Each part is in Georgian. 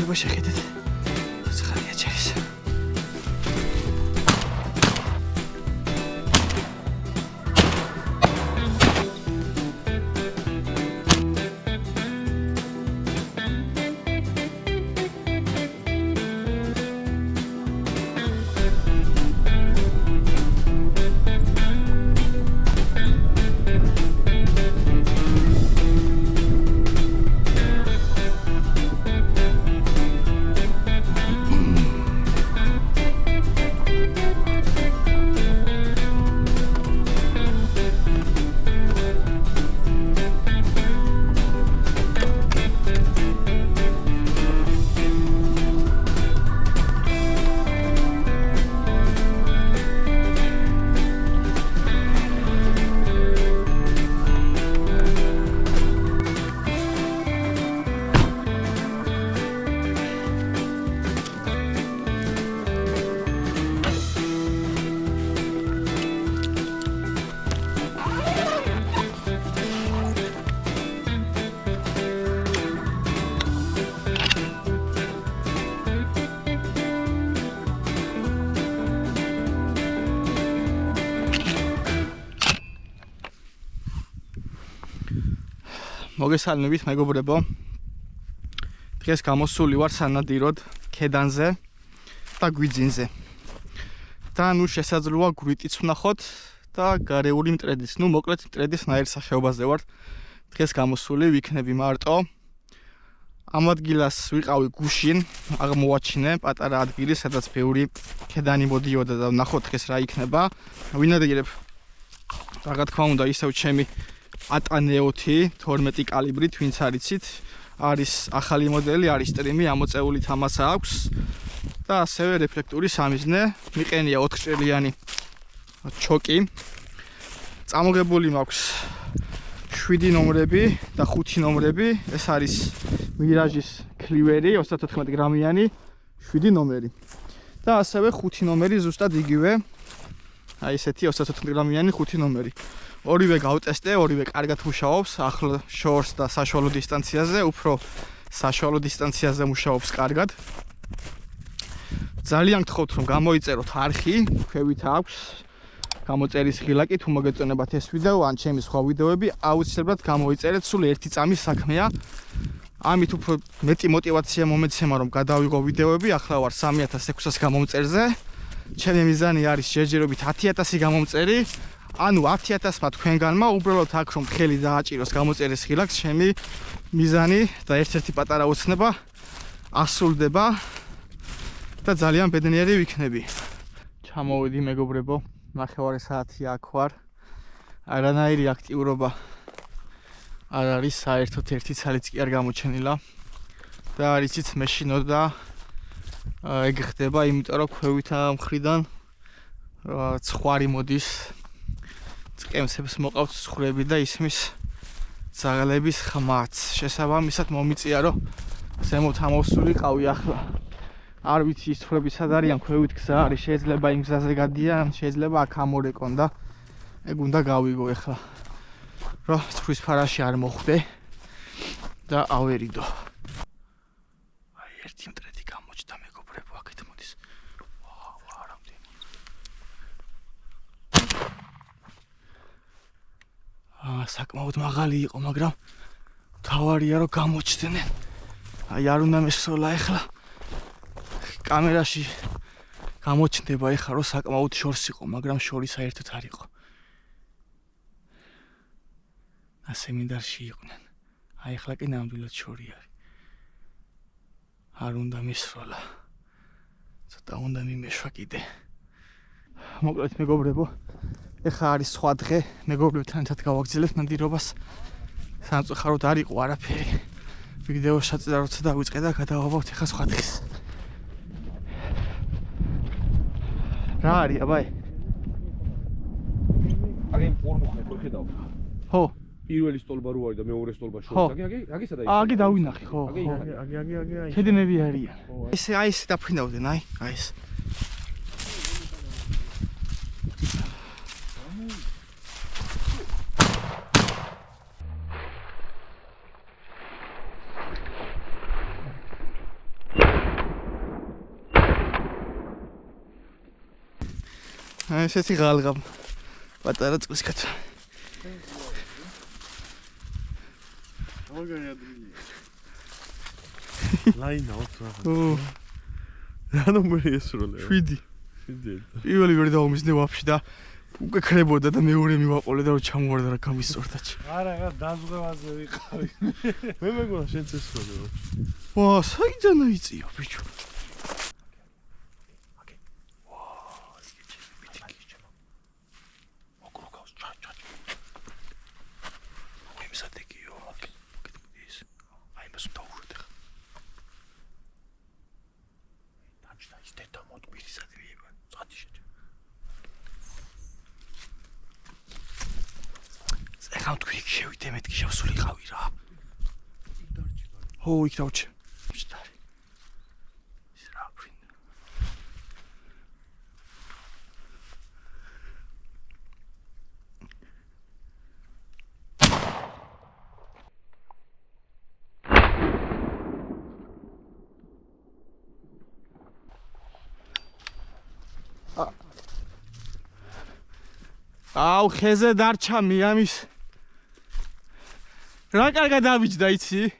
შეიძლება შეხედეთ. ცხადია ჩაის. მოგესალმებით მეგობრებო. დღეს გამოსული ვარ სანადიროდ ქედანზე და გვიძინზე. და ნუ შესაძლოა გვიტიც ვნახოთ და გარეული მტრედის, მოკლედ მტრედის ნაირსახეობაზე ვარ დღეს გამოსული, ვიქნები მარტო. ამ ადგილას ვიყავი გუშინ, აღმოვაჩინე პატარა ადგილი, სადაც ბევრი ქედანი მოდიოდა და ვნახოთ დღეს რა იქნება. ვინადირებ რა თქმა უნდა ისევ ჩემი ატანეოთი 12 კალიბრით, ვინც არიცით, არის ახალი მოდელი, არის სტრიმი, ამოწეული თამასა აქვს და ასევე რეფლექტური სამიზნე, მიყენია 4 ჭრილიანი ჩოკი. წამოგებული მაქვს 7 ნომრები და 5 ნომრები, ეს არის მირაჟის კლივერი, 34 გრამიანი 7 ნომერი. და ასევე 5 ნომერი ზუსტად იგივე, აი ესეთი 34 გრამიანი 5 ნომერი. ორივე გავტესტე, ორივე კარგად მუშაობს, ახლო შორს და საშუალო დისტანციაზე, უფრო საშუალო დისტანციაზე მუშაობს კარგად. ძალიან გთხოვთ რომ გამოიწეროთ არხი, ქვევით აქვს გამოწერის ღილაკი, თუ მოგეწონებათ ეს ვიდეო ან ჩემი სხვა ვიდეოები, აუცილებლად გამოიწერეთ, სულ ერთი წამის საქმეა. ამით უფრო მეტი мотиваცია მომეცემა რომ გადავიღო ვიდეოები, ახლა ვარ 3600 გამომწერზე. ჩემი მიზანი არის ჯერჯერობით 10000 გამომწერი. ანუ 10000-მა თქვენგანმა უბრალოდ აქ რომ ხელი დააჭიროს გამოწერის ღილაკს, ჩემი მიზანი და ერთ-ერთი პატარა ოცნება ასრულდება და ძალიან ბედნიერი ვიქნები. ჩამოვედი მეგობრებო, 9:30 საათი აქ ვარ. არანაირი აქტიურობა არ არის, საერთოდ ერთი ცალიც კი არ გამოჩენილა და არიცით მეშინო და ეგ ხდება, იმიტომ რომ ქვევითა მხრიდან ცხვარი მოდის. წკემსებს მოყავთ ცხრები და ისმის ძაღლების ხმაც. შესაბამისად მომიწია რომ ზემოთ ამოვსულიყავი ახლა. არ ვიცი ის ცხრები სად არიან, ქვევით გზა არის, შეიძლება იმ გზაზე გადიან, შეიძლება აქ ამორეკონ და ეგ უნდა გავიგო ახლა. რომ ცხვრის ფარაში არ მოხვდე და ავერიდო. აი ერთი მტრედი გამოჩნდა მეგობრებო, აქეთ მოდის. საკმაოდ მაღალი იყო, მაგრამ თავარია რომ გამოჩდნენ. აი არ უნდა მესროლა ახლა. კამერაში გამოჩნდება ახლა რომ საკმაოდ შორს იყო, მაგრამ შორი საერთოდ არ იყო. ასე მინდარში იყვნენ. აი ახლა კი ნამდვილად შორი არის. არ უნდა მესროლა. ცოტა უნდა მიმეშვა კიდე. მოკლედ მეგობრებო, ეხლა არის სხვა დღე, მეგობრებთან ერთად გავაგრძელებთ ნადირობას. სამწუხაროდ არ იყო არაფერი. ვიდეოს ჩაწერა როცა დავიწყე და გადავაბავთ ეხლა სხვა დღეს. რა არის აბაი? აგი ფორმუხე ხო ხედავ? ხო. პირველი სტოლბა რო არის და მეორე სტოლბა შორს. აგი სადა ის? აგი დავინახე, ხო. აგი. შედენები არიან. ესე აი ეს დაფრინავდნენ, აი ეს. ესეთი ღალღა პატარა წყლისკაც. მაგარი ადრილია. ლაინა ოთრა. ანუ მე ესროლე. 7. 7. პირველი ვერი დაუმისნე ვაფშე და უკვე ქრებოდა და მეორე მივაყოლე და რომ ჩამოვარდა რა გამისწორდაჩ. არა, დაზღვევაზე ვიყავი. მე მეგონა შენც ესროლე. ვა, საიდან აიწია ბიჭო? ეხლა თქვი შევიდე მეთქი შევსულიყავი რა. ო, იქ დავჭე. შტარი. ის რა ფრინ. აუ, ხეზე დარჩა მიამის. რა კარგად დავიჯდა იცი?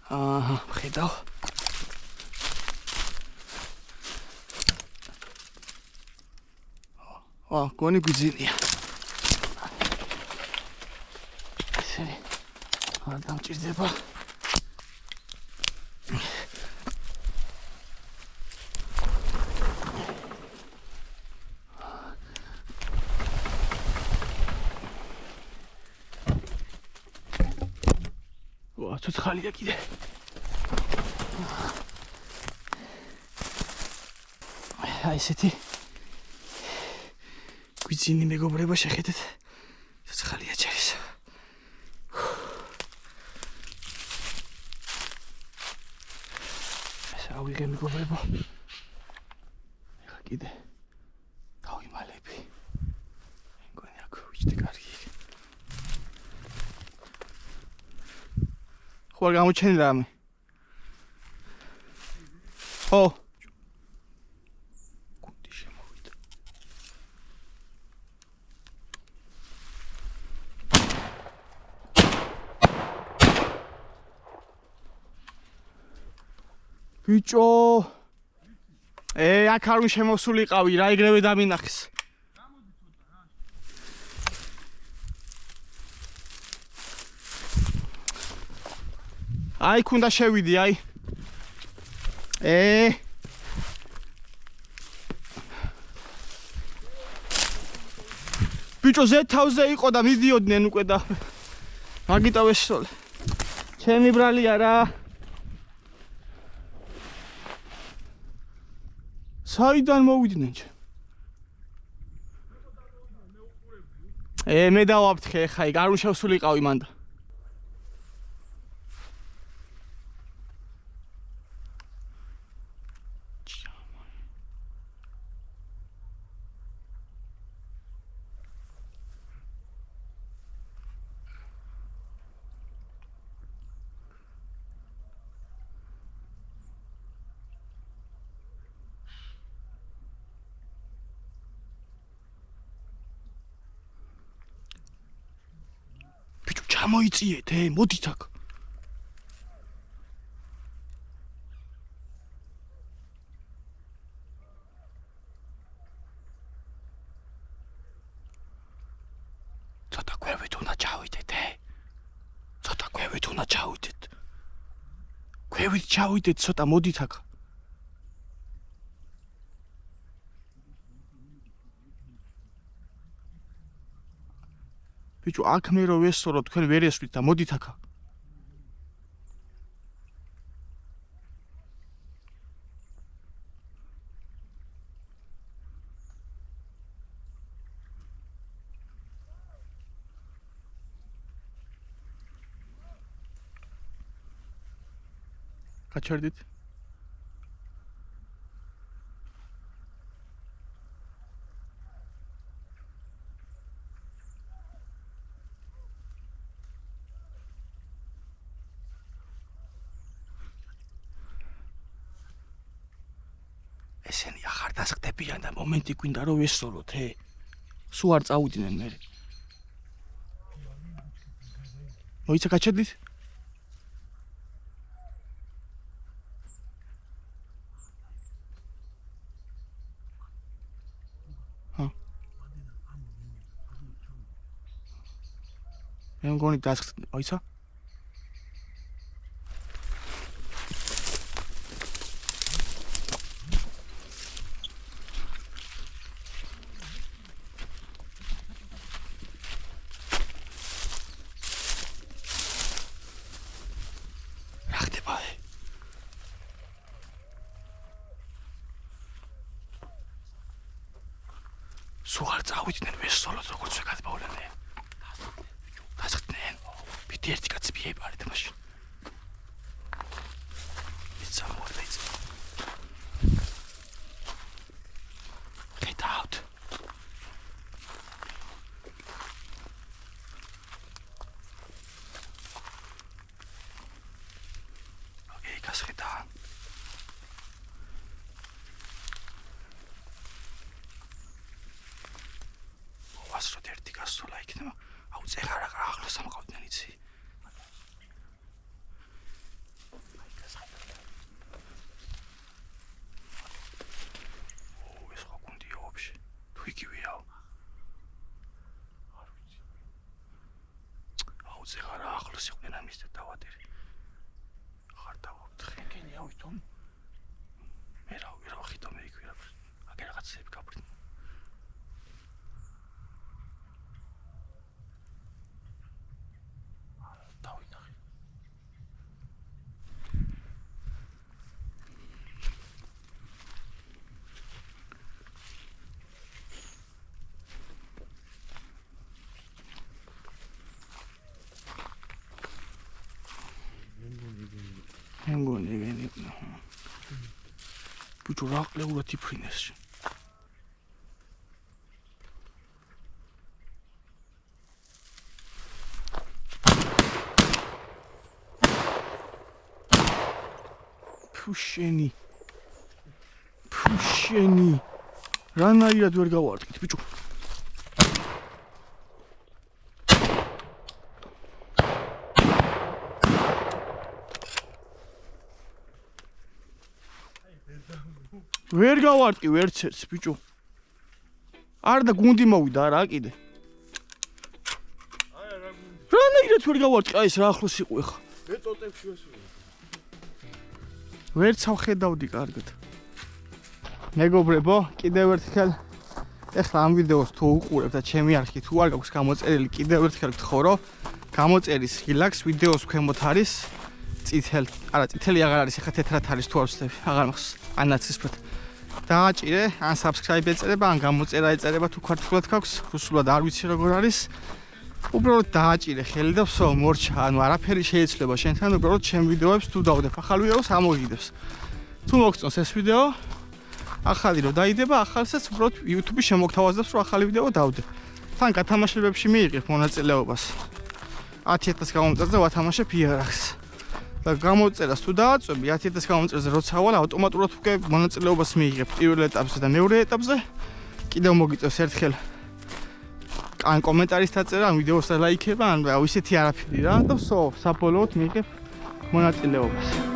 აჰა, ხედავ. გონი გვიძინია. ისინი არ დამჭირდება. ცოცხალია კიდე. აი ესეთი გვიძინი მეგობრება შეხედეთ. ცოცხალია ჯერის. ეს ავიღე მეგობრებო. ეხა კიდე გავიმალები. მეგონი აქ ვიჭდი კარგი. ხო არ გამოჩენილი რამე? ხო. გუნდი შემოვიდა. ბიჭო. აქ არ შემოსულიყავი რა, ეგრევე დამინახეს. აი ქუნდა შევიდი აი. ბიჭო ზეთავზე იყო და მიდიოდნენ უკვე და მაგიტავ ესროლე. ჩემი ბრალია რა. საიდან მოვიდნენ ჩემ? მე დავაფრთხე ხა იქ არ შევსულიყავი მანდა. ჩამოიწიეთ, მოდით აქ. ცოტა ქვევით უნდა ჩავიდეთ, ცოტა ქვევით უნდა ჩავიდეთ. ქვევით ჩავიდეთ, ცოტა მოდით აქ. ბიჭო, აქ მე რო ვესწორო, თქვენ ვერ ესვით და მოდით აქ. გაჩერდით. გადასხდებიან და მომენტი გვინდა რომ ვესწოროთ, სულ არ წავიდნენ მე. მოიცა გაჩედით? მე მგონი დასხდნენ, მოიცა? სულ არ წავიდნენ ვესწოროთ როგორც ვეგადმოვლენე. დასხდნენ. პიტი ერთი კაცი მიებარეთ მაშინ. It's more lazy. Get out. Okay, გასხედა. ვასროთ ერთი გასწოლა იქნება. აუ წეხარა ახლოს ამყავდნენ იცი. ეს ხო გუნდია ვაფშე. თუ იგივეაო. არ ვიცი. აუ წეხარა ახლოს იყვნენ ამის და დავადერი. ხარ დავაფთხე. გენია ვითომ. მე რა ვიხიტო მე იქ ვირაფერ. აგერ რაღაცები გაბრინა. მგონი ეგენი ბიჭო რა ყლეურად იფრინეს ფუშენი რანაირად ვერ გავარტყით ბიჭო ვერ გავარტყი ვერცერს ბიჭო არ და გუნდი მოვიდა რა კიდე აი რა გუნდი რანაირად ვერ გავარტყი აი ეს რა ახლოს იყო ეხა მე ტოტებში ვესვი ვერც ავხედავდი კარგად მეგობრებო კიდევ ერთხელ ეხლა ამ ვიდეოს თუ უყურებთ და ჩემი არხი თუ არ გაქვს გამოწერილი კიდევ ერთხელ გთხოვ რომ გამოწერის რილაქს ვიდეოს ქვემოთ არის წითელი აღარ არის ეხლა თეთრად არის თუ არ ვცდები აღარ მახსოვს ან ნაცრისფრად დააჭირე ან subscribe ეწერება ან გამოწერა ეწერება თუ ქართულად გაქვს რუსულად არ ვიცი როგორ არის უბრალოდ დააჭირე ხელი და ვსო მორჩა ანუ არაფერი შეეცვლება შენთან უბრალოდ ჩემ ვიდეოებს თუ დავდებ ახალ ვიდეოს ამოიგდებს თუ მოგწონს ეს ვიდეო ახალი რო დაიდება ახალსაც უბრალოდ YouTube-ი შემოგთავაზებს რომ ახალი ვიდეო დავდე თან გათამაშებებში მიიღებ მონაწილეობას 10000 გამომწერზე ვათამაშებ იარაღს და გამოწერას თუ დააწვევი 10000 გამოწერზე როცა ვალ ავტომატურად უკვე მონაწილეობას მიიღებ პირველ ეტაპზე და მეორე ეტაპზე კიდევ მოგიწევს ერთხელ ან კომენტარის დაწერა ან ვიდეოს და ლაიქება ან ისეთი არაფერი რა და ვსო საბოლოოდ მიიღებ მონაწილეობას